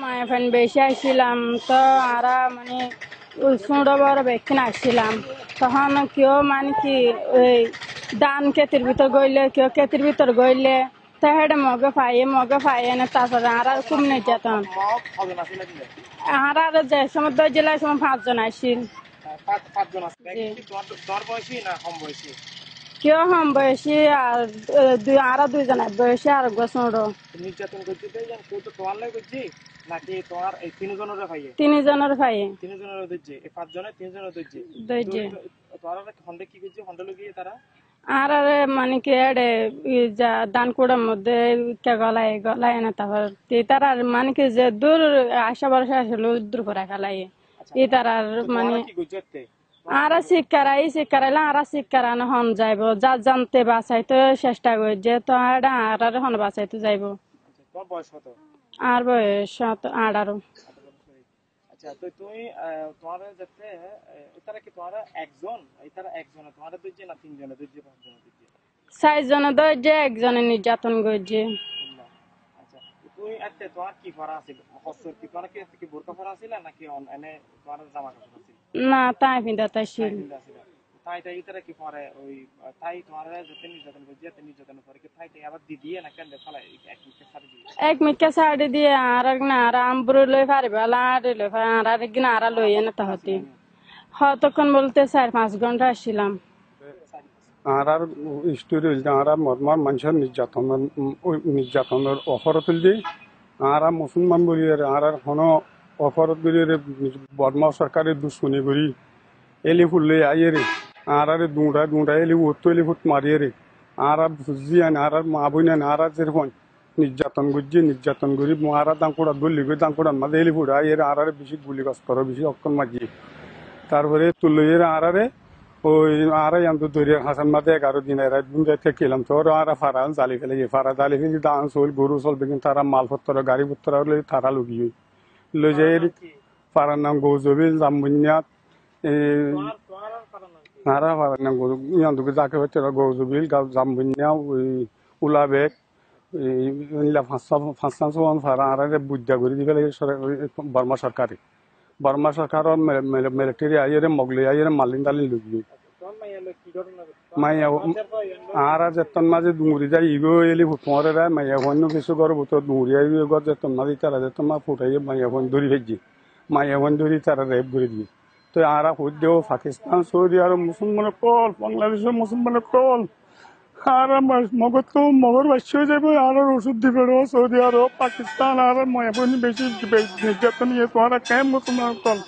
মায়া fun বেশি আসছিলাম তো আরা মানে সুন্দর বড় বেক্ষণ আসছিলাম তখন কেউ মানে কি ওই দান ক্ষেতের ভিতর গইলে কেউ ক্ষেতের ভিতর গইলে তো হেডে মগে ফাইয়ে না তারপরে আরা খুব নির্যাতন আরা যে সময় 10 জেলায় সময় 5 জন আসছিল। কেউ কম বয়সী আর আরো 2 জন বয়সী আর গোসড় নির্যাতন করছি কেউ তো তোমার লাই করছি নাকি তোমার এই 3 জনের ভাইয়ে 3 জনের ভাইয়ে 3 জনের ধরছে এই 5 জনের 3 জনের ধরছে তোমার হন্ডে কি করছে হন্ডে লগিয়ে তারা আর মানে কি এডে যা দান কুড়ার মধ্যে গলায় গলায় না তারপর তার আর মানে কি যে দূর আশা ভরসা আসলে দূর করে খেলাই তার মানে আরা শিক্ষারাইলে আরা শিক্ষারানো হন যাইব যা জানতে বাঁচাইতে চেষ্টা করছে তো আর হন বাঁচাইতে যাইব। আর বয়স 18। আচ্ছা তো তুমি তোমার যাতে এটারা কি তোমার একজন একজনে তোমার দুইজন না 3 জনে 2 5 জনে 4 জনে ধরছে একজনে নির্যাতন করছে। আচ্ছা তুই আজকে তোমার কি পড়া ছিল হস্তর কি তোমার কি বোরকা পড়া ছিল নাকি এনে তোমার জামা কাপড় ছিল না তাই পিন্দাতা ছিল তাই ইতারা কি পরে ওই তাই তোমার যাতে নির্যাতন করছে নির্যাতন করে কি তাই আবার দিয়ে না কেন ফেলা এক মিকে সাড়ে দিয়ে আর না আর আমবুরু লই পারিবালা আর লই আর একদিন আর লই না তাহতি তখন বলতে 4-5 ঘন্টা আসছিলাম। আর স্টোরি হইলে আর মর্মার মানুষের নির্যাতনের অফরত হইলে আর মুসলমান বলি আর কোনো অফরত বলি বর্মা সরকারের দুশ্মনী করি এলি ফুললে আইয়ে রে আর দুঁড়া এলি উত্তো এলি ফুট মারিয়ে রে আর বুঝি আন আর মা বইনা আর যেরকম নির্যাতন করি আর দাঙ্কুড়া দলি করে দাঙ্কুড়ার মাঝে এলি ফুট আইয়ে আর বেশি গুলি কষ্ট বেশি অক্ষণ মাঝি তারপরে তুললে আর ওই আর আন্ত দরিয়া হাসান মাঝে 11 দিন রাত দিন রাতে খেলাম তো আর ফারা জালি ফেলে ফারা জালি ফেলে দান চল গরু চল বেগিন তারা মালপত্র গাড়ি পত্র তারা লুকিয়ে লই যাই ফারার নাম গৌজবিল জামবুনিয়াত আর ফারার নাম গৌজবিল যাকে হচ্ছে গৌজবিল জামবুনিয়া ওই উলাবেগ পাঁচটা ফারা আর বুদ্ধা করে দি ফেলে বর্মা সরকারের মিলিটারি আইয়ে মগলি আইয়ে মালিন তালিন লুকিয়ে মাইয়া আর যেতন মাঝে ডুঙুরি যাই ইগো এলি ফুটমরে রায় মাইয়া ফোন কিছু ঘর ভিতর ডুঙুরি আই গর যেতন মাঝে তারা যেতন মা ফুটাই মাইয়া ফোন ধরি ভেজি মাইয়া ফোন ধরি তারা রেপ করে দিয়ে তো আর হুদ দেব পাকিস্তান সৌদি আর মুসলমানের কল বাংলাদেশের মুসলমানের কল আর মগর তো মগর বাস্য হয়ে যাবে আর ওষুধ দিবে সৌদি আরব পাকিস্তান আর মাইয়া ফোন বেশি নির্যাতন নিয়ে তোমার কেন মুসলমানের কল